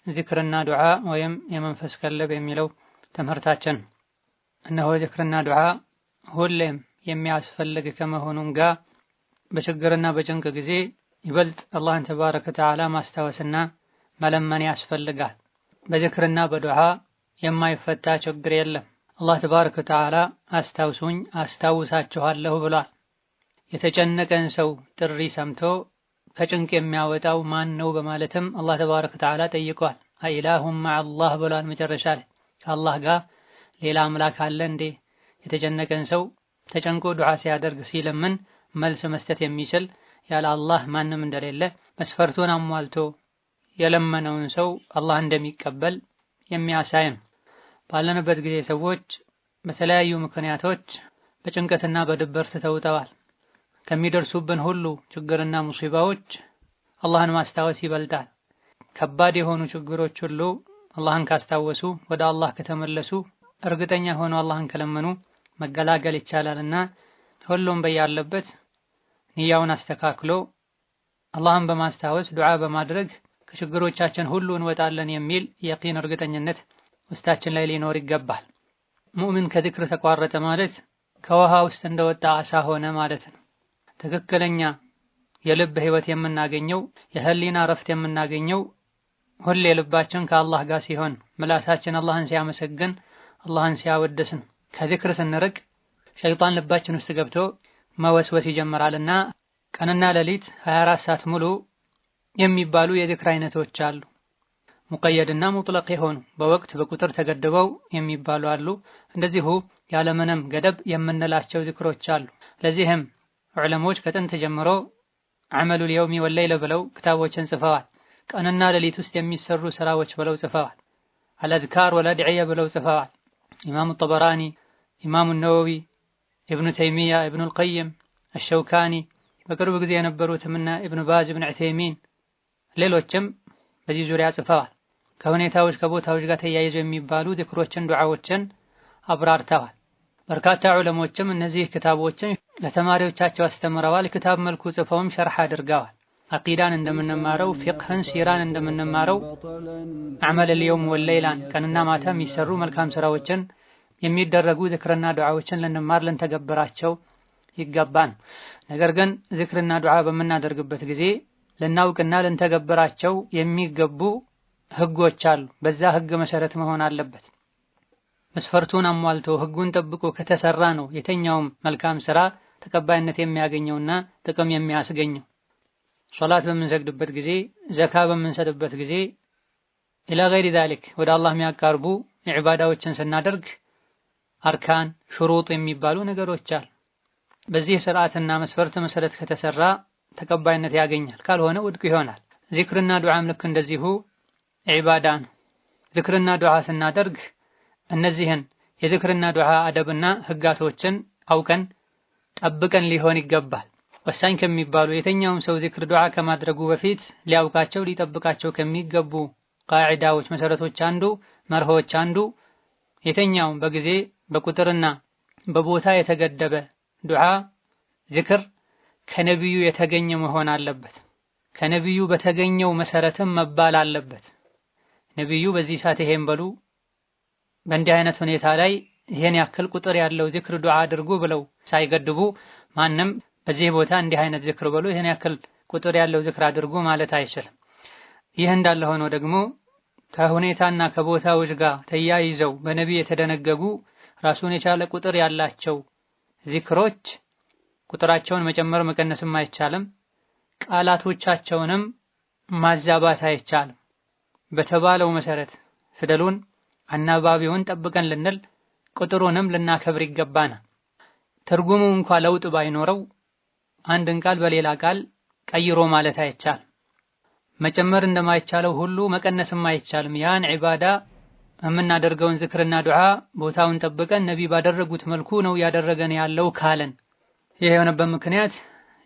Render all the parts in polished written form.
ዚክርና ዱዓ ወይም የመንፈስ ቀለብ የሚለው ትምህርታችን። እነሆ ዚክርና ዱዓ ሁሌም የሚያስፈልግ ከመሆኑም ጋር በችግርና በጭንቅ ጊዜ ይበልጥ አላህን ተባረከ ወተዓላ ማስታወስና መለመን ያስፈልጋል። በዚክርና በዱዓ የማይፈታ ችግር የለም። አላህ ተባረከ ወተዓላ አስታውሱኝ አስታውሳችኋለሁ ብሏል። የተጨነቀን ሰው ጥሪ ሰምቶ ከጭንቅ የሚያወጣው ማን ነው በማለትም አላህ ተባረከ ወተዓላ ጠይቋል። አኢላሁም መዐላህ ብሏል መጨረሻ ላይ። ከአላህ ጋር ሌላ አምላክ አለ እንዴ? የተጨነቀን ሰው ተጨንቆ ዱዓ ሲያደርግ ሲለምን መልስ መስጠት የሚችል ያለ አላህ ማንም እንደሌለ መስፈርቱን አሟልቶ የለመነውን ሰው አላህ እንደሚቀበል የሚያሳይ ነው። ባለንበት ጊዜ ሰዎች በተለያዩ ምክንያቶች በጭንቀትና በድብርት ተውጠዋል። ከሚደርሱብን ሁሉ ችግርና ሙሲባዎች አላህን ማስታወስ ይበልጣል። ከባድ የሆኑ ችግሮች ሁሉ አላህን ካስታወሱ ወደ አላህ ከተመለሱ እርግጠኛ ሆነው አላህን ከለመኑ መገላገል ይቻላልና ሁሉም በያለበት ንያውን አስተካክሎ አላህን በማስታወስ ዱዓ በማድረግ ከችግሮቻችን ሁሉ እንወጣለን የሚል የቂን እርግጠኝነት ውስጣችን ላይ ሊኖር ይገባል። ሙእሚን ከዚክር ተቋረጠ ማለት ከውሃ ውስጥ እንደወጣ አሳ ሆነ ማለት ነው። ትክክለኛ የልብ ህይወት የምናገኘው የህሊና ረፍት የምናገኘው ሁሌ ልባችን ከአላህ ጋር ሲሆን፣ ምላሳችን አላህን ሲያመሰግን አላህን ሲያወድስ ነው። ከዚክር ስንርቅ ሸይጣን ልባችን ውስጥ ገብቶ መወስወስ ይጀምራልና ቀንና ሌሊት 24 ሰዓት ሙሉ የሚባሉ የዚክር አይነቶች አሉ። ሙቀየድና ሙጥለቅ የሆኑ በወቅት በቁጥር ተገድበው የሚባሉ አሉ። እንደዚሁ ያለምንም ገደብ የምንላቸው ዚክሮች አሉ። ለዚህም ዑለሞች ከጥንት ጀምሮ ዐመሉል የውሚ ወለይለ ብለው ክታቦችን ጽፈዋል። ቀንና ሌሊት ውስጥ የሚሰሩ ስራዎች ብለው ጽፈዋል። አልአዝካር ወልአድዕያ ብለው ጽፈዋል። ኢማሙ ጠበራኒ፣ ኢማሙ ነወዊ፣ ኢብኑ ተይሚያ፣ ኢብኑል ቀይም፣ አሸውካኒ በቅርብ ጊዜ የነበሩትምና ኢብኑ ባዝ፣ ኢብኑ ዑሰይሚን ሌሎችም በዚህ ዙሪያ ጽፈዋል። ከሁኔታዎች ከቦታዎች ጋር ተያይዘው የሚባሉ ዚክሮችን ዱዓዎችን አብራርተዋል። በርካታ ዑለሞችም እነዚህ ክታቦችን ለተማሪዎቻቸው አስተምረዋል። ክታብ መልኩ ጽፈውም ሸርሕ አድርገዋል። አቂዳን እንደምንማረው ፊቅህን፣ ሲራን እንደምንማረው ዐመለል የውም ወለይላን ቀንና ማታ የሚሰሩ መልካም ስራዎችን የሚደረጉ ዚክርና ዱዓዎችን ልንማር ልንተገብራቸው ይገባን። ነገር ግን ዚክርና ዱዓ በምናደርግበት ጊዜ ልናውቅና ልንተገብራቸው የሚገቡ ህጎች አሉ። በዛ ህግ መሰረት መሆን አለበት። መስፈርቱን አሟልቶ ህጉን ጠብቆ ከተሰራ ነው የተኛውም መልካም ስራ ተቀባይነት የሚያገኘውና ጥቅም የሚያስገኘው። ሶላት በምንሰግድበት ጊዜ፣ ዘካ በምንሰጥበት ጊዜ ኢላ ገይሪ ዛሊክ ወደ አላህ የሚያቃርቡ ኢባዳዎችን ስናደርግ አርካን ሽሩጥ የሚባሉ ነገሮች አሉ። በዚህ ስርዓትና መስፈርት መሰረት ከተሰራ ተቀባይነት ያገኛል፣ ካልሆነ ውድቅ ይሆናል። ዚክርና ዱዓም ልክ እንደዚሁ ዒባዳ ነው። ዚክርና ዱዓ ስናደርግ እነዚህን የዚክርና ዱዓ አደብና ህጋቶችን አውቀን ጠብቀን ሊሆን ይገባል። ወሳኝ ከሚባሉ የተኛውም ሰው ዚክር ዱዓ ከማድረጉ በፊት ሊያውቃቸው ሊጠብቃቸው ከሚገቡ ቃዒዳዎች መሰረቶች አንዱ መርሆች አንዱ የተኛውም በጊዜ በቁጥርና በቦታ የተገደበ ዱዓ ዚክር ከነቢዩ የተገኘ መሆን አለበት። ከነቢዩ በተገኘው መሰረትም መባል አለበት። ነቢዩ በዚህ ሰዓት ይሄን በሉ፣ በእንዲህ አይነት ሁኔታ ላይ ይሄን ያክል ቁጥር ያለው ዚክር ዱዓ አድርጉ ብለው ሳይገድቡ ማንም በዚህ ቦታ እንዲህ አይነት ዚክር በሉ፣ ይሄን ያክል ቁጥር ያለው ዚክር አድርጉ ማለት አይችልም። ይህ እንዳለ ሆኖ ደግሞ ከሁኔታና ከቦታዎች ጋር ተያይዘው በነቢይ የተደነገጉ ራሱን የቻለ ቁጥር ያላቸው ዚክሮች ቁጥራቸውን መጨመር መቀነስም አይቻልም። ቃላቶቻቸውንም ማዛባት አይቻልም። በተባለው መሰረት ፊደሉን አናባቢውን ጠብቀን ልንል ቁጥሩንም ልናከብር ይገባናል። ትርጉሙ እንኳን ለውጥ ባይኖረው አንድን ቃል በሌላ ቃል ቀይሮ ማለት አይቻልም። መጨመር እንደማይቻለው ሁሉ መቀነስም አይቻልም። ያን ዒባዳ የምናደርገውን ዝክርና ዱዓ ቦታውን ጠብቀን ነቢ ባደረጉት መልኩ ነው ያደረገን ያለው ካለን ይሄ የሆነበት ምክንያት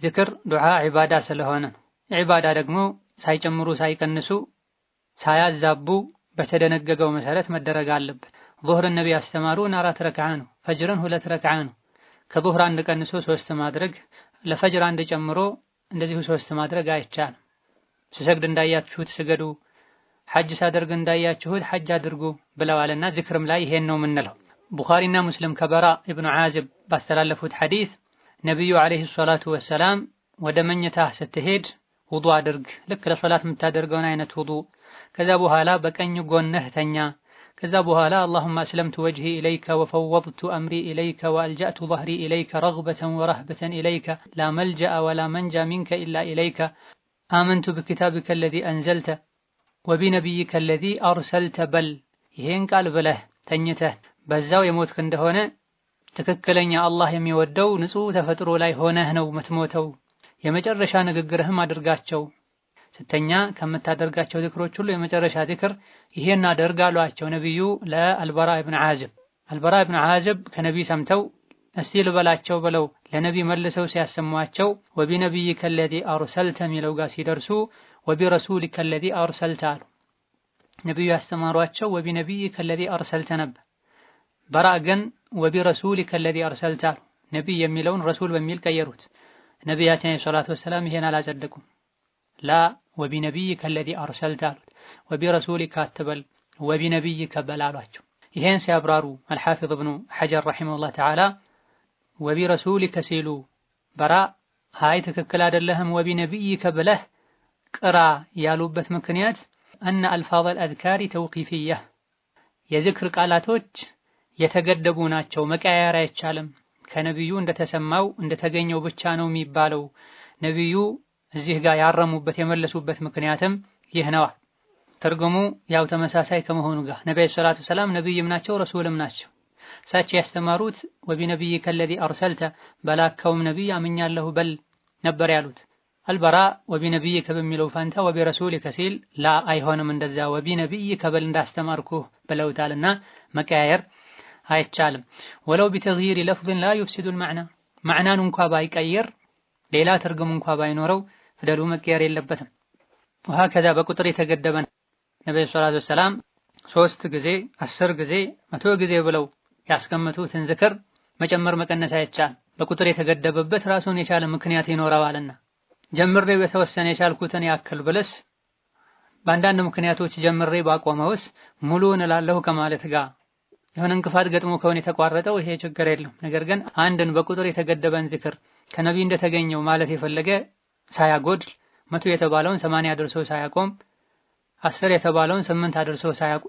ዝክር ዱዓ ዒባዳ ስለሆነ ነው። ዒባዳ ደግሞ ሳይጨምሩ ሳይቀንሱ ሳያዛቡ በተደነገገው መሰረት መደረግ አለበት። ዙህርን ነቢ ያስተማሩን 4 ረክዓ ነው። ፈጅርን 2 ረክዓ ነው። ከዙህር አንድ ቀንሶ 3 ማድረግ፣ ለፈጅር አንድ ጨምሮ እንደዚሁ 3 ማድረግ አይቻልም። ስሰግድ እንዳያችሁት ስገዱ፣ ሐጅ ሳደርግ እንዳያችሁት ሐጅ አድርጉ ብለዋልና ዚክርም ላይ ይሄን ነው የምንለው። ቡኻሪና ሙስሊም ከበራ ኢብኑ ዓዚብ ባስተላለፉት ሐዲስ ነብዩ አለይሂ ሰላቱ ወሰላም ወደ መኝታህ ስትሄድ ውዱ አድርግ፣ ልክ ለሶላት የምታደርገውን አይነት ውዱ። ከዛ በኋላ በቀኝ ጎንህ ተኛ። ከዛ በኋላ አላሁመ አስለምቱ ወጅሂ ኢለይከ ወፈወድቱ አምሪ ኢለይከ ወአልጀእቱ ظهሪ ኢለይከ ረግበተን ወረህበተን ኢለይከ ላ መልጀአ ወላ መንጃ ሚንከ ኢላ ኢለይከ አመንቱ ቢኪታቢከ አለዚ አንዘልተ ወቢነቢይከ አለዚ አርሰልተ በል። ይሄን ቃል ብለህ ተኝተህ በዛው የሞትክ እንደሆነ ትክክለኛ አላህ የሚወደው ንጹህ ተፈጥሮ ላይ ሆነህ ነው የምትሞተው። የመጨረሻ ንግግርህም አድርጋቸው። ስተኛ ከምታደርጋቸው ዚክሮች ሁሉ የመጨረሻ ዚክር ይሄን አድርግ አሏቸው ነብዩ ለአልበራ ኢብኑ ዓዚብ። አልበራ ኢብኑ ዓዚብ ከነቢይ ሰምተው እስቲ ልበላቸው ብለው ለነቢይ መልሰው ሲያሰሟቸው ወቢነቢይከ አለዚ አርሰልተ ሚለው ጋር ሲደርሱ ወቢረሱሊከ አለዚ አርሰልተ አሉ። ነብዩ ያስተማሯቸው ወቢነቢይከ አለዚ አርሰልተ ነበር። በራ ግን ወቢረሱሊከ አለዚ አርሰልተ አሉ። ነቢይ የሚለውን ረሱል በሚል ቀየሩት። ነቢያችን ሰለላሁ ዐለይሂ ወሰለም ይሄን አላጸደቁም። ላ ወቢነቢይከ አለዚ አርሰልተ አሉት። ወቢረሱሊከ አትበል ወቢነቢይከ በል አሏቸው። ይሄን ሲያብራሩ አልሐፊዝ ኢብኑ ሐጀር ረሂመሁላህ ተዓላ ወቢረሱሊከ ሲሉ በራ ሃይ ትክክል አይደለህም ወቢነቢይከ ብለህ ቅራ ያሉበት ምክንያት አነ አልፋዘል አዝካሪ ተውቂፊያ የዝክር ቃላቶች የተገደቡ ናቸው፣ መቀያየር አይቻልም። ከነብዩ እንደተሰማው እንደተገኘው ብቻ ነው የሚባለው። ነብዩ እዚህ ጋር ያረሙበት የመለሱበት ምክንያትም ይህ ነው። ትርጉሙ ያው ተመሳሳይ ከመሆኑ ጋር ነብዩ ሰለላሁ ዐለይሂ ወሰለም ነብይም ናቸው ረሱልም ናቸው። እሳቸው ያስተማሩት ወቢነቢይከ አለዚ አርሰልተ በላከውም ነብይ አምኛለሁ በል ነበር ያሉት። አልበራ ወቢነቢይከ በሚለው ፋንታ ወቢረሱሊከ ሲል ላ አይሆንም እንደዛ ወቢነቢይከ በል እንዳስተማርኩህ ብለውታልና መቀያየር አይቻልም። ወለው ቢተግይር ለፍዝን ላ ዩፍሲዱል ማዕና ማዕናን እንኳ ባይቀየር ሌላ ትርጉም እንኳ ባይኖረው ፊደሉ መቀየር የለበትም። ወሀከዛ በቁጥር የተገደበ ነብዩ ሰለላሁ ዐለይሂ ወሰለም 3 ጊዜ 10 ጊዜ 100 ጊዜ ብለው ያስቀመጡትን ዝክር መጨመር መቀነስ አይቻልም። በቁጥር የተገደበበት ራሱን የቻለ ምክንያት ይኖረዋልና ጀምሬ በተወሰነ የቻልኩትን ያክል ብለስ በአንዳንድ ምክንያቶች ጀምሬ ባቆመውስ ሙሉውን እላለሁ ከማለት ጋር የሆነ እንቅፋት ገጥሞ ከሆነ የተቋረጠው ይሄ ችግር የለም። ነገር ግን አንድን በቁጥር የተገደበን ዝክር ከነብይ እንደተገኘው ማለት የፈለገ ሳያጎድል 100 የተባለውን 80 አድርሶ ሳያቆም 10 የተባለውን 8 አድርሶ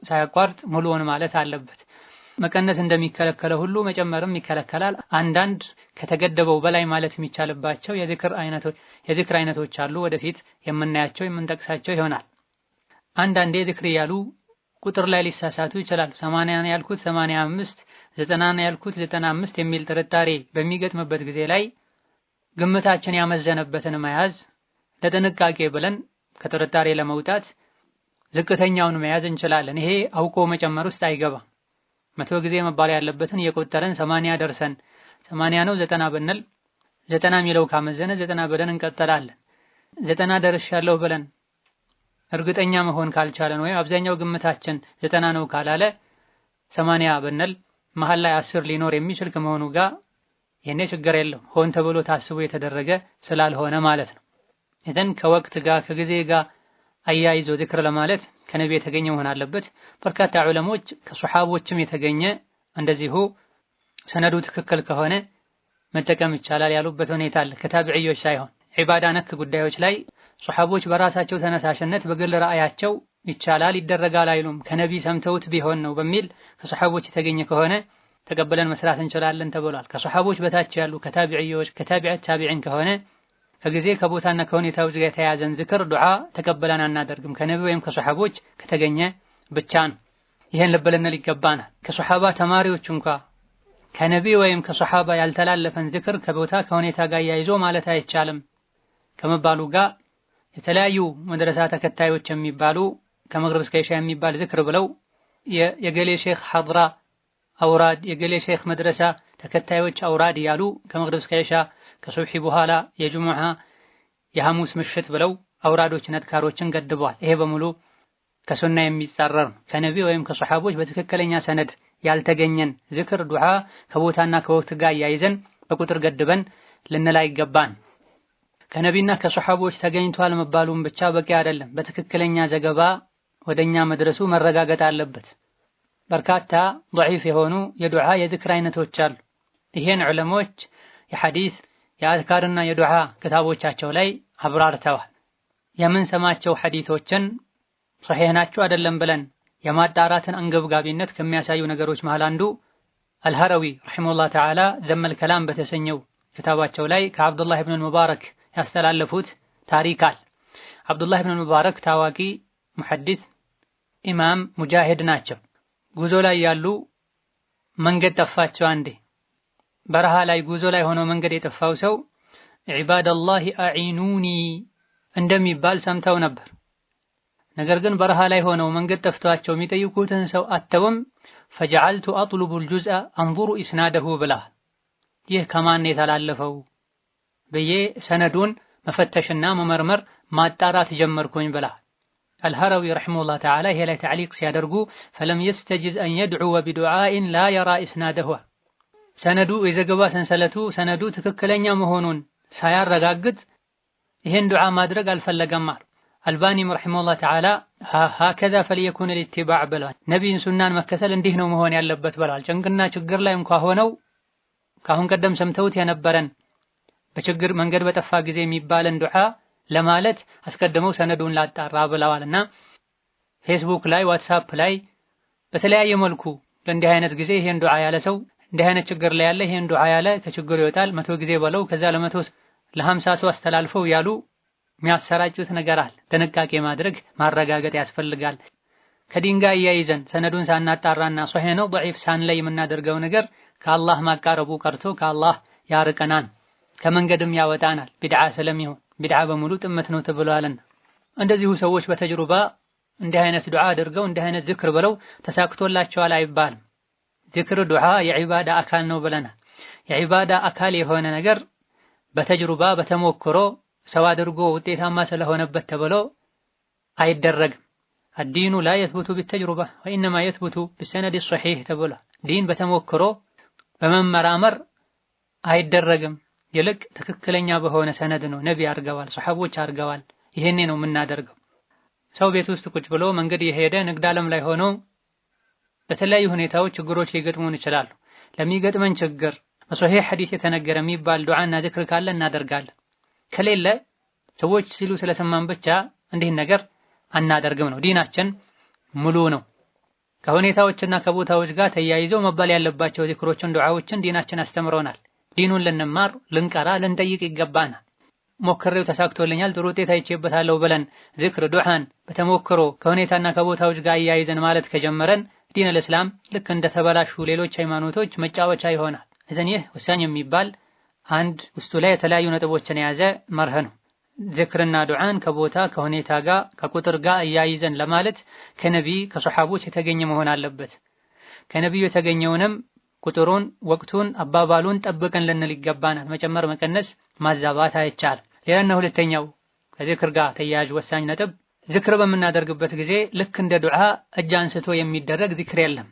ሳያቋርጥ ሙሉውን ማለት አለበት። መቀነስ እንደሚከለከለው ሁሉ መጨመርም ይከለከላል። አንዳንድ ከተገደበው በላይ ማለት የሚቻልባቸው የዝክር አይነቶች አሉ። ወደፊት የምናያቸው የምንጠቅሳቸው ይሆናል። አንዳንዴ ዝክር ያሉ ቁጥር ላይ ሊሳሳቱ ይችላሉ። 80 ነው ያልኩት 85፣ 90 ነው ያልኩት 95 የሚል ጥርጣሬ በሚገጥምበት ጊዜ ላይ ግምታችን ያመዘነበትን መያዝ ለጥንቃቄ ብለን ከጥርጣሬ ለመውጣት ዝቅተኛውን መያዝ እንችላለን። ይሄ አውቆ መጨመር ውስጥ አይገባም። 100 ጊዜ መባል ያለበትን የቆጠረን 80 ደርሰን 80 ነው 90 ብንል 90 የሚለው ካመዘነ 90 ብለን እንቀጥላለን። 90 ደርሻለሁ ብለን እርግጠኛ መሆን ካልቻለን ወይ አብዛኛው ግምታችን 90 ነው ካላለ 80 ብንል መሃል ላይ 10 ሊኖር የሚችል ከመሆኑ ጋር የኔ ችግር የለውም። ሆን ተብሎ ታስቦ የተደረገ ስላልሆነ ማለት ነው። እደን ከወቅት ጋር ከጊዜ ጋር አያይዞ ዝክር ለማለት ከነብይ የተገኘ መሆን አለበት። በርካታ ዑለሞች ከሱሐቦችም የተገኘ እንደዚሁ ሰነዱ ትክክል ከሆነ መጠቀም ይቻላል ያሉበት ሁኔታ አለ። ከታቢዒዎች ሳይሆን ዒባዳ ነክ ጉዳዮች ላይ ሱሐቦች በራሳቸው ተነሳሽነት በግል ራእያቸው ይቻላል ይደረጋል አይሉም። ከነብይ ሰምተውት ቢሆን ነው በሚል ከሱሐቦች የተገኘ ከሆነ ተቀበለን መስራት እንችላለን ተብሏል። ከሱሐቦች በታች ያሉ ከታቢዒዎች ከታቢዒ ታቢዒን ከሆነ ከጊዜ ከቦታና ከሁኔታዎች ጋር የተያዘን ዝክር ዱዓ ተቀበለን አናደርግም። ከነብይ ወይም ከሱሐቦች ከተገኘ ብቻ ነው። ይሄን ልብ ልንል ይገባናል። ከሱሐባ ተማሪዎች እንኳን ከነብይ ወይም ከሱሐባ ያልተላለፈን ዝክር ከቦታ ከሁኔታ ጋር ያይዞ ማለት አይቻልም ከመባሉ ጋር የተለያዩ መድረሳ ተከታዮች የሚባሉ ከመግሪብ እስከ ኢሻ የሚባል ዝክር ብለው የገሌ ሼክ ሐድራ አውራድ የገሌ ሼክ መድረሳ ተከታዮች አውራድ ያሉ ከመግሪብ እስከ ኢሻ ከሱብሒ በኋላ የጁሙዓ የሐሙስ ምሽት ብለው አውራዶችን አድካሮችን ገድበዋል። ይሄ በሙሉ ከሱና የሚጻረር ከነብይ ወይም ከሱሐቦች በትክክለኛ ሰነድ ያልተገኘን ዝክር ዱዓ ከቦታና ከወቅት ጋር ያይዘን በቁጥር ገድበን ልንላ ይገባን። ከነቢይና ከሱሐቦች ተገኝቷል መባሉን ብቻ በቂ አይደለም። በትክክለኛ ዘገባ ወደኛ መድረሱ መረጋገጥ አለበት። በርካታ ضعيف የሆኑ የዱዓ የዝክር አይነቶች አሉ። ይሄን ዑለሞች የሐዲስ የአዝካርና የዱዓ ክታቦቻቸው ላይ አብራርተዋል። የምንሰማቸው ሐዲሶችን ሶሒህ ናቸው አይደለም ብለን የማጣራትን አንገብጋቢነት ከሚያሳዩ ነገሮች መሃል አንዱ አልሀረዊ ረሂመሁላህ ተዓላ ዘመል ከላም በተሰኘው ክታባቸው ላይ ከአብዱላህ ኢብኑ ሙባረክ ያስተላለፉት ታሪክ አለ። አብዱላህ ኢብኑ ሙባረክ ታዋቂ ሙሐዲስ ኢማም ሙጃሂድ ናቸው። ጉዞ ላይ ያሉ መንገድ ጠፋቸው። አንዴ በረሃ ላይ ጉዞ ላይ ሆኖ መንገድ የጠፋው ሰው ዒባደላሂ አዒኑኒ እንደሚባል ሰምተው ነበር። ነገር ግን በረሃ ላይ ሆነው መንገድ ጠፍቷቸው የሚጠይቁትን ሰው አተውም ፈጀዐልቱ አጥሉቡ አልጁዝአ አንዙሩ ኢስናደሁ ብላ ይህ ከማን የተላለፈው ብዬ ሰነዱን መፈተሽና መመርመር ማጣራት ጀመርኩኝ ብላ አልሀረዊ ረሂመሁላህ ተዓላ ይሄ ላይ ተዕሊቅ ሲያደርጉ ፈለም የስተጅዝ አን የድዑወ ቢዱዓኢን ላ የራ ኢስናደሁ ሰነዱ የዘገባ ሰንሰለቱ ሰነዱ ትክክለኛ መሆኑን ሳያረጋግጥ ይሄን ዱዓ ማድረግ አልፈለገም። አልባኒም ረሂመሁላህ ተዓላ ሀከዛ ፈልየኩን ልኢትባዕ ብለዋል። ነቢይን ሱናን መከተል እንዲህ ነው መሆን ያለበት ብለዋል። ጭንቅና ችግር ላይ እንኳ ሆነው ከአሁን ቀደም ሰምተውት የነበረን በችግር መንገድ በጠፋ ጊዜ የሚባለን ዱዓ ለማለት አስቀድመው ሰነዱን ላጣራ ብለዋልና ፌስቡክ ላይ ዋትስአፕ ላይ በተለያየ መልኩ ለእንዲህ አይነት ጊዜ ይሄን ዱዓ ያለ ሰው እንዲህ አይነት ችግር ላይ ያለ ይሄን ዱዓ ያለ ከችግሩ ይወጣል 100 ጊዜ በለው ከዛ ለ50 ሰው አስተላልፈው ያሉ የሚያሰራጩት ነገር አለ። ጥንቃቄ ማድረግ ማረጋገጥ ያስፈልጋል። ከዲን ጋር እያይዘን ሰነዱን ሳናጣራና ሶሒህ ነው ضعيف ሳንለይ የምናደርገው ነገር ከአላህ ማቃረቡ ቀርቶ ከአላህ ያርቀናል፣ ከመንገድም ያወጣናል። ቢድዓ ስለሚሆን ቢድዓ በሙሉ ጥመት ነው ተብሏልና እንደዚሁ ሰዎች በተጅሩባ እንዲህ አይነት ዱዓ አድርገው እንዲህ አይነት ዝክር ብለው ተሳክቶላቸዋል አይባልም። ዝክር ዱዓ የዒባዳ አካል ነው ብለናል። የዒባዳ አካል የሆነ ነገር በተጅሩባ በተሞክሮ ሰው አድርጎ ውጤታማ ስለሆነበት ተብሎ አይደረግም። الدين لا يثبت بالتجربة وإنما يثبت بالسند الصحيح ተብሏል። ዲን በተሞክሮ በመመራመር አይደረግም። ይልቅ ትክክለኛ በሆነ ሰነድ ነው። ነቢ አድርገዋል፣ ሰሐቦች አድርገዋል። ይሄኔ ነው የምናደርገው። ሰው ቤት ውስጥ ቁጭ ብሎ መንገድ የሄደ ንግድ ዓለም ላይ ሆኖ በተለያዩ ሁኔታዎች ችግሮች ሊገጥሙን ይችላሉ። ለሚገጥመን ችግር በሶሒህ ሐዲስ የተነገረ የሚባል ዱዓና ዝክር ካለ እናደርጋለን። ከሌለ ሰዎች ሲሉ ስለሰማን ብቻ እንዲህ ነገር አናደርግም ነው። ዲናችን ሙሉ ነው። ከሁኔታዎችና ከቦታዎች ጋር ተያይዘው መባል ያለባቸው ዝክሮችን ዱዓዎችን ዲናችን አስተምሮናል። ዲኑን ልንማር ልንቀራ ልንጠይቅ ይገባናል። ሞክሬው ተሳክቶልኛል ጥሩ ውጤት አይቼበታለሁ ብለን ዝክር ዱዓን በተሞክሮ ከሁኔታና ከቦታዎች ጋር እያይዘን ማለት ከጀመረን ዲን አልእስላም ልክ እንደ ተበላሹ ሌሎች ሃይማኖቶች መጫወቻ ይሆናል። እዘን ይህ ወሳኝ የሚባል አንድ ውስጡ ላይ የተለያዩ ነጥቦችን የያዘ መርህ ነው። ዝክርና ዱዓን ከቦታ ከሁኔታ ጋር ከቁጥር ጋር እያይዘን ለማለት ከነቢይ ከሰሐቦች የተገኘ መሆን አለበት። ከነቢዩ የተገኘውንም ቁጥሩን ወቅቱን አባባሉን ጠብቀን ልንል ይገባናል። መጨመር መቀነስ ማዛባት አይቻልም። ሌላና ሁለተኛው ከዝክር ጋር ተያያዥ ወሳኝ ነጥብ ዝክር በምናደርግበት ጊዜ ልክ እንደ ዱዓ እጅ አንስቶ የሚደረግ ዝክር የለም።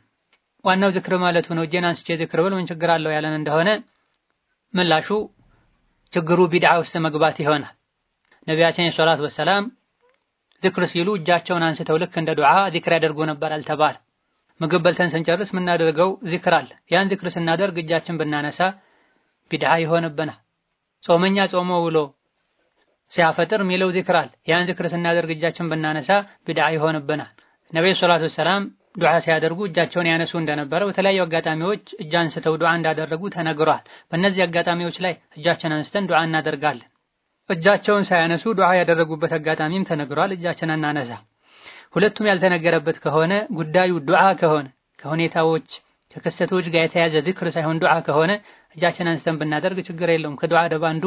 ዋናው ዝክር ማለቱ ነው። እጄን አንስቼ ዝክር ብል ምን ችግር አለው ያለን እንደሆነ ምላሹ ችግሩ ቢድዓ ውስጥ መግባት ይሆናል። ነቢያችን ሰለላሁ ዐለይሂ ወሰለም ዝክር ሲሉ እጃቸውን አንስተው ልክ እንደ ዱዓ ዝክር ያደርጉ ነበር አልተባለ። ምግብ በልተን ስንጨርስ የምናደርገው ዝክር አለ። ያን ዝክር ስናደርግ እጃችን ብናነሳ ቢድዓ ይሆንብናል። ጾመኛ ጾሞ ውሎ ሲያፈጥር የሚለው ዝክር አለ። ያን ዝክር ስናደርግ እጃችን ብናነሳ ቢድዓ ይሆንብናል። ነብዩ ሰለላሁ ዐለይሂ ወሰለም ዱዓ ሲያደርጉ እጃቸውን ያነሱ እንደነበረ በተለያዩ አጋጣሚዎች እጅ አንስተው ዱዓ እንዳደረጉ ተነግሯል። በእነዚህ አጋጣሚዎች ላይ እጃችን አንስተን ዱዓ እናደርጋለን። እጃቸውን ሳያነሱ ዱዓ ያደረጉበት አጋጣሚም ተነግሯል። እጃችን አናነሳ። ሁለቱም ያልተነገረበት ከሆነ ጉዳዩ ዱዓ ከሆነ ከሁኔታዎች ከክስተቶች ጋር የተያዘ ዝክር ሳይሆን ዱዓ ከሆነ እጃችን አንስተን ብናደርግ ችግር የለውም። ከዱዓ ደባ አንዱ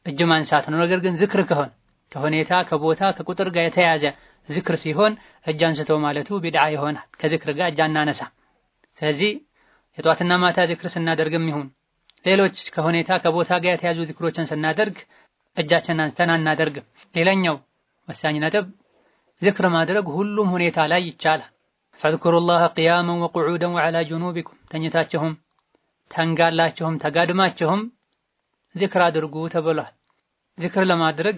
እጅ ማንሳት ነው። ነገር ግን ዝክር ከሆነ ከሁኔታ ከቦታ ከቁጥር ጋር የተያዘ ዝክር ሲሆን እጅ አንስቶ ማለቱ ቢድዓ ይሆናል። ከዝክር ጋር እጅ አናነሳ። ስለዚህ የጧትና ማታ ዝክር ስናደርግም ይሁን ሌሎች ከሁኔታ ከቦታ ጋር የተያዙ ዝክሮችን ስናደርግ እጃችንን አንስተን አናደርግም። ሌላኛው ወሳኝ ነጥብ ዝክር ማድረግ ሁሉም ሁኔታ ላይ ይቻላል። ፈዝኩሩላህ ቂያመን ወቁዑደን ወዐላ ጁኑቢኩም ተኝታችሁም ተንጋላችሁም ተጋድማችሁም ዝክር አድርጉ ተብሏል። ዝክር ለማድረግ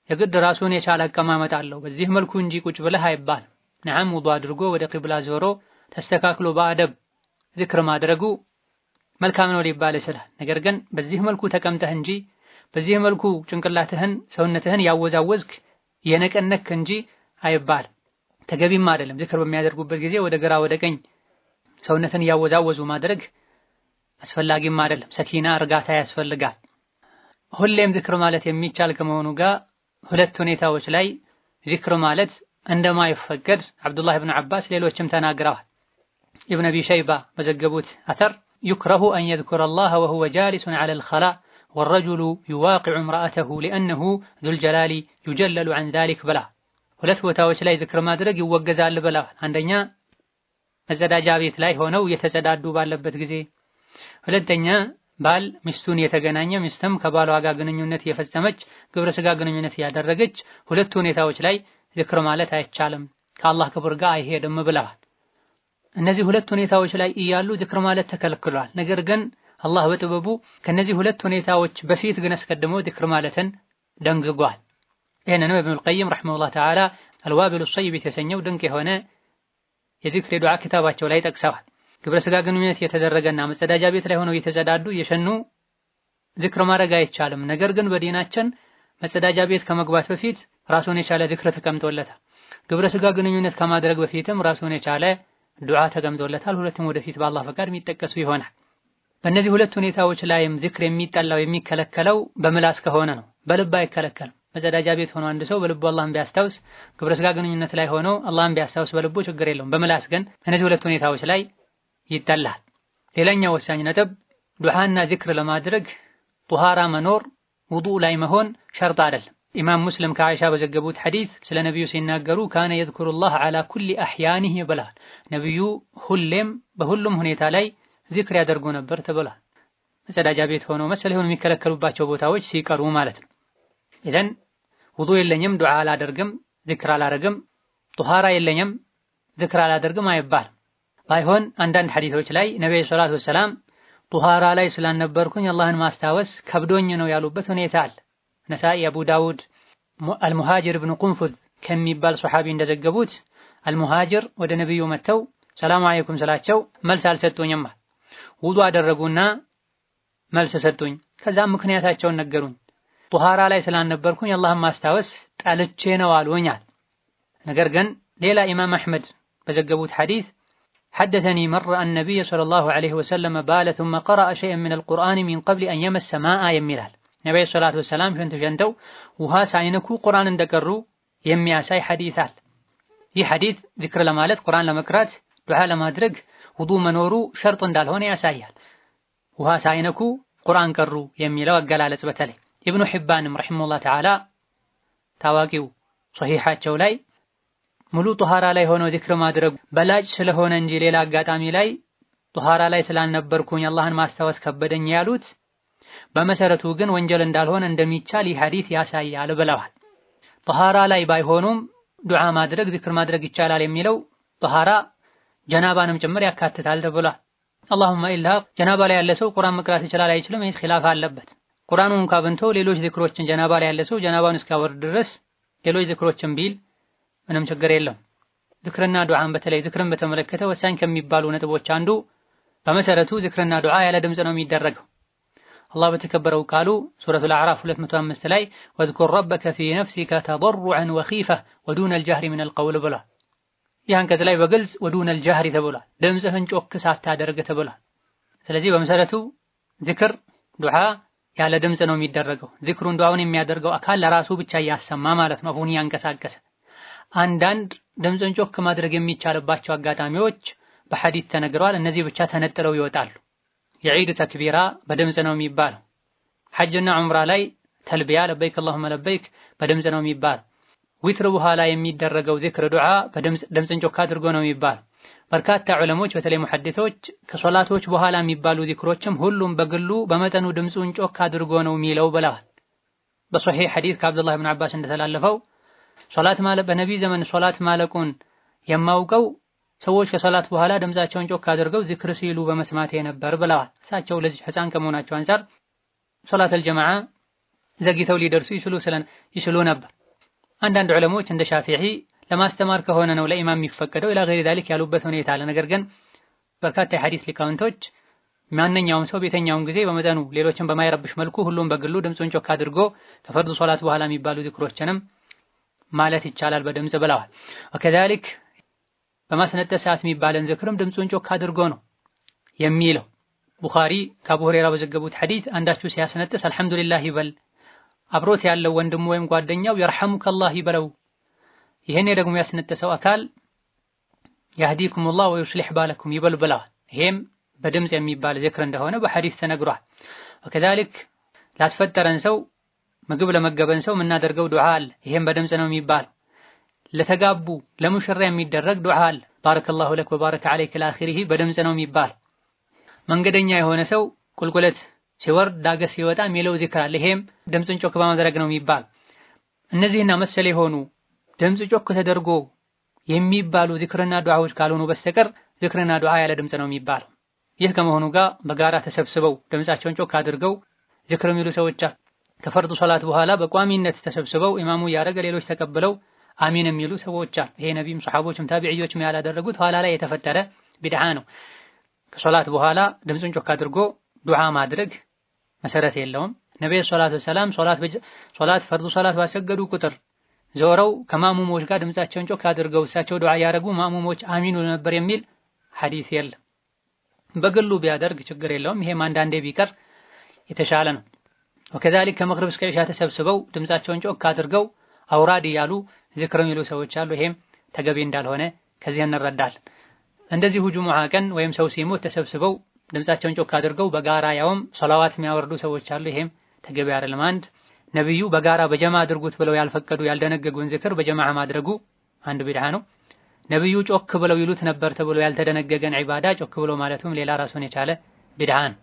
የግድ ራሱን የቻለ አቀማመጥ አለው። በዚህ መልኩ እንጂ ቁጭ ብለህ አይባልም። ነዓም ውዱእ አድርጎ ወደ ቂብላ ዞሮ ተስተካክሎ በአደብ ዚክር ማድረጉ መልካም ነው ሊባል ይችላል። ነገር ግን በዚህ መልኩ ተቀምጠህ እንጂ በዚህ መልኩ ጭንቅላትህን ሰውነትህን ያወዛወዝክ የነቀነክ እንጂ አይባልም። ተገቢም አይደለም። ዚክር በሚያደርጉበት ጊዜ ወደ ግራ ወደ ቀኝ ሰውነትን ያወዛወዙ ማድረግ አስፈላጊም አይደለም። ሰኪና እርጋታ ያስፈልጋል። ሁሌም ዚክር ማለት የሚቻል ከመሆኑ ጋር ሁለት ሁኔታዎች ላይ ዚክር ማለት እንደማይፈቀድ አብዱላህ ኢብኑ አባስ ሌሎችም ተናግረዋል። ኢብኑ አቢ ሸይባ በዘገቡት አተር يكره أن يذكر الله وهو جالس على الخلاء والرجل يواقع امرأته لأنه ذو الجلال يجلل عن ذلك بلا ሁለት ቦታዎች ላይ ዚክር ማድረግ ይወገዛል ብለዋል። አንደኛ መጸዳጃ ቤት ላይ ሆነው የተጸዳዱ ባለበት ጊዜ፣ ሁለተኛ ባል ሚስቱን የተገናኘ ሚስትም ከባሏ ጋር ግንኙነት የፈጸመች ግብረ ስጋ ግንኙነት ያደረገች ሁለት ሁኔታዎች ላይ ዚክር ማለት አይቻልም፣ ከአላህ ክብር ጋር አይሄድም ብለዋል። እነዚህ ሁለት ሁኔታዎች ላይ እያሉ ዚክር ማለት ተከልክሏል። ነገር ግን አላህ በጥበቡ ከነዚህ ሁለት ሁኔታዎች በፊት ግን አስቀድሞ ዚክር ማለትን ደንግጓል። ይሄንን ኢብኑል ቀይም ረሂመሁላህ ተዓላ አልዋቢሉ ሰይብ የተሰኘው ድንቅ የሆነ የዚክር የዱዓ ኪታባቸው ላይ ጠቅሰዋል። ግብረ ስጋ ግንኙነት የተደረገና መጸዳጃ ቤት ላይ ሆነው የተጸዳዱ የሸኑ ዚክር ማድረግ አይቻልም። ነገር ግን በዲናችን መጸዳጃ ቤት ከመግባት በፊት ራሱን የቻለ ዚክር ተቀምጦለታል። ግብረ ስጋ ግንኙነት ከማድረግ በፊትም ራሱን የቻለ ዱዓ ተቀምጦለታል። ሁለቱም ወደፊት በአላህ ፈቃድ የሚጠቀሱ ይሆናል። በእነዚህ ሁለት ሁኔታዎች ላይም ዚክር የሚጠላው የሚከለከለው በምላስ ከሆነ ነው። በልብ አይከለከልም። መጸዳጃ ቤት ሆኖ አንድ ሰው በልቡ አላህን ቢያስታውስ፣ ግብረ ስጋ ግንኙነት ላይ ሆኖ አላህን ቢያስታውስ በልቡ ችግር የለውም። በምላስ ግን እነዚህ ሁለት ሁኔታዎች ላይ ይጠላል። ሌላኛው ወሳኝ ነጥብ ዱዓና ዚክር ለማድረግ ጧሃራ መኖር ውዱእ ላይ መሆን ሸርጥ አይደለም። ኢማም ሙስሊም ከዓኢሻ በዘገቡት ሐዲስ ስለ ነብዩ ሲናገሩ ካነ የዝኩሩላህ ዐላ ኩሊ አሕያኒህ ብለዋል። ነብዩ ሁሌም በሁሉም ሁኔታ ላይ ዚክር ያደርጉ ነበር ተብሏል። መጸዳጃ ቤት ሆኖ መሰል የሆኑ የሚከለከሉባቸው ቦታዎች ሲቀሩ ማለት ነው። ኢዘን ውዱእ የለኝም ዱዓ አላደርግም ዚክር አላደርግም፣ ጧሃራ የለኝም ዚክር አላደርግም አይባልም። ባይሆን አንዳንድ ሐዲሶች ላይ ነብዩ ሰለላሁ ዐለይሂ ወሰለም ጧሃራ ላይ ስላልነበርኩኝ አላህን ማስታወስ ከብዶኝ ነው ያሉበት ሁኔታ አለ። ነሳኢ፣ አቡ ዳውድ አልሙሃጅር ኢብኑ ቁንፉዝ ከሚባል ሱሐቢ እንደዘገቡት አልሙሃጅር ወደ ነብዩ መጥተው ሰላም አለይኩም ስላቸው መልስ አልሰጡኝም። ውዱእ አደረጉና መልስ ሰጡኝ። ከዛም ምክንያታቸውን ነገሩኝ። ጧሃራ ላይ ስላልነበርኩኝ አላህን ማስታወስ ጠልቼ ነው አሉኛል። ነገር ግን ሌላ ኢማም አሕመድ በዘገቡት ሐዲስ حدثني مرة النبي صلى الله عليه وسلم بال ثم قرأ شيئا من القرآن من قبل أن يمس ماء የሚላል ነብዩ ሰለላሁ ዐለይሂ ወሰለም ሸንተው ውሃ ሳይነኩ ቁርአን እንደቀሩ የሚያሳይ ሐዲስ አለ። ይህ ሐዲስ ዚክር ለማለት ቁርአን ለመቅራት ዱዓ ለማድረግ ውዱእ መኖሩ ሸርጥ እንዳልሆነ ያሳያል። ውሃ ሳይነኩ ቁርአን ቀሩ የሚለው አገላለጽ በተለይ ኢብኑ ሒባንም ረሂመሁላህ ተዓላ ታዋቂው ሶሒሓቸው ላይ ሙሉ ጧሃራ ላይ ሆኖ ዚክር ማድረግ በላጭ ስለሆነ እንጂ ሌላ አጋጣሚ ላይ ጧሃራ ላይ ስላልነበርኩኝ አላህን ማስታወስ ከበደኝ ያሉት በመሰረቱ ግን ወንጀል እንዳልሆነ እንደሚቻል ይህ ሐዲስ ያሳያል ብለዋል። ጧሃራ ላይ ባይሆኑም ዱዓ ማድረግ ዚክር ማድረግ ይቻላል የሚለው ጧሃራ ጀናባንም ጭምር ያካትታል ተብሏል። አላሁመ ኢላ ጀናባ ላይ ያለ ሰው ቁርአን መቅራት ይችላል አይችልም? ይህ ኺላፍ አለበት። ቁርአኑን ካብንቶ ሌሎች ዚክሮችን ጀናባ ላይ ያለ ሰው ጀናባውን እስካወርድ ድረስ ሌሎች ዚክሮችን ቢል ምንም ችግር የለውም። ዚክርና ዱዓን በተለይ ዚክርን በተመለከተ ወሳኝ ከሚባሉ ነጥቦች አንዱ በመሰረቱ ዚክርና ዱዓ ያለ ድምጽ ነው የሚደረገው። አላህ በተከበረው ቃሉ ሱረቱል አዕራፍ 205 ላይ ወዝኩር ረበከ ፊ ነፍሲከ ተضرعا وخيفة ودون الجهر من القول ብሏል። ይህ አንቀጽ ላይ በግልጽ ወዱን الجهر ተብሏል። ድምጽህን ጮክ ሳታደርግ ተብሏል። ስለዚህ በመሰረቱ ዚክር ዱዓ ያለ ድምጽ ነው የሚደረገው። ዚክሩን ዱዓውን የሚያደርገው አካል ለራሱ ብቻ እያሰማ ማለት ነው፣ አፉን ያንቀሳቀሰ። አንዳንድ ድምጽን ጮክ ማድረግ የሚቻልባቸው አጋጣሚዎች በሐዲስ ተነግረዋል። እነዚህ ብቻ ተነጥለው ይወጣሉ። የዒድ ተክቢራ በድምጽ ነው የሚባለው። ሐጅና ዑምራ ላይ ተልቢያ ለበይክ አላሁመ ለበይክ በድምጽ ነው የሚባለው። ዊትር በኋላ የሚደረገው ዚክር ዱዓ ድምጽን ጮክ አድርጎ ነው የሚባለው። በርካታ ዑለሞች በተለይ ሙሐዲሶች ከሶላቶች በኋላ የሚባሉ ዚክሮችም ሁሉም በግሉ በመጠኑ ድምጹን ጮክ አድርጎ ነው የሚለው ብለዋል። በሶሒህ ሐዲስ ከአብዱላህ ኢብኑ አባስ እንደተላለፈው ሶላት ማለት በነቢይ ዘመን ሶላት ማለቁን የማውቀው ሰዎች ከሶላት በኋላ ድምጻቸውን ጮክ አድርገው ዚክር ሲሉ በመስማቴ ነበር ብለዋል። እሳቸው ለዚህ ሕፃን ከመሆናቸው አንፃር ሶላተል ጀማዓ ዘግይተው ሊደርሱ ይችሉ ነበር። አንዳንድ ዑለሞች እንደ ሻፊዒ ለማስተማር ከሆነ ነው ለኢማም የሚፈቀደው ኢላ ገይሪ ዛሊክ ያሉበት ሁኔታ አለ። ነገር ግን በርካታ የሐዲስ ሊቃውንቶች ማንኛውም ሰው ቤተኛውን ጊዜ በመጠኑ ሌሎችን በማይረብሽ መልኩ ሁሉም በግሉ ድምፁን ጮክ አድርጎ ከፈርዱ ሶላት በኋላ የሚባሉ ዚክሮችንም ማለት ይቻላል በድምጽ ብለዋል። ወከዛሊክ በማስነጠስ ሰዓት የሚባለን ዝክርም ድምፁን ጮክ አድርጎ ነው የሚለው። ቡኻሪ ከአቡ ሁረይራ በዘገቡት ሐዲስ አንዳችሁ ሲያስነጥስ አልሐምዱሊላህ ይበል፣ አብሮት ያለው ወንድሙ ወይም ጓደኛው የርሐሙከላህ ይበለው። ይሄን ደግሞ ያስነጠሰው አካል ያህዲኩሙላህ ወዩስሊህ ባለኩም ይበል ብለዋል። ይሄም በድምጽ የሚባል ዝክር እንደሆነ በሐዲስ ተነግሯል። ወከዛሊክ ላስፈጠረን ሰው ምግብ ለመገበን ሰው የምናደርገው ዱዓ አለ። ይሄም በድምጽ ነው የሚባለው። ለተጋቡ ለሙሽራ የሚደረግ ዱዓ አለ። ባረከላሁ ለክ ወባረከ ዐለይክ ለአኺሪህ በድምጽ ነው የሚባለው። መንገደኛ የሆነ ሰው ቁልቁለት ሲወርድ ዳገት ሲወጣ የሚለው ዚክር አለ። ይሄም ድምጽን ጮክ በማድረግ ነው የሚባለው። እነዚህና መሰል የሆኑ ድምጽ ጮክ ተደርጎ የሚባሉ ዚክርና ዱዓዎች ካልሆኑ በስተቀር ዚክርና ዱዓ ያለ ድምጽ ነው የሚባለው። ይህ ከመሆኑ ጋር በጋራ ተሰብስበው ድምጻቸውን ጮክ አድርገው ዚክር የሚሉ ሰዎች ከፈርዱ ሶላት በኋላ በቋሚነት ተሰብስበው ኢማሙ ያረገ ሌሎች ተቀብለው አሚን የሚሉ ሰዎች አሉ። ይሄ ነቢይም ሰሐቦችም ታቢዒዎችም ያላደረጉት ኋላ ላይ የተፈጠረ ቢድዓ ነው። ከሶላት በኋላ ድምጹን ጮክ አድርጎ ዱዓ ማድረግ መሰረት የለውም። ነብዩ ሰለላሁ ዐለይሂ ወሰለም ሶላት ፈርዱ ሶላት ባሰገዱ ቁጥር ዞረው ከማሙሞች ጋር ድምጻቸውን ጮክ አድርገው እሳቸው ዱዓ ያረጉ ማሙሞች አሚኑ ነበር የሚል ሐዲስ የለም። በግሉ ቢያደርግ ችግር የለውም። ይሄም አንዳንዴ ቢቀር የተሻለ ነው። ወከዛሊክ ከመግሪብ እስከ ኢሻ ተሰብስበው ድምጻቸውን ጮክ አድርገው አውራድ ያሉ ዚክር የሚሉ ሰዎች አሉ። ይሄም ተገቢ እንዳልሆነ ከዚህ እንረዳለን። እንደዚሁ ጁሙዓ ቀን ወይም ሰው ሲሞት ተሰብስበው ድምጻቸውን ጮክ አድርገው በጋራ ያውም ሶላዋት የሚያወርዱ ሰዎች አሉ። ይሄም ተገቢ አይደለም። አንድ ነብዩ በጋራ በጀማ አድርጉት ብለው ያልፈቀዱ ያልደነገጉን ዚክር በጀማዓ ማድረጉ አንድ ቢድዓ ነው። ነብዩ ጮክ ብለው ይሉት ነበር ተብሎ ያልተደነገገን ዒባዳ ጮክ ብለው ማለቱም ሌላ ራሱን የቻለ ቢድዓ ነው።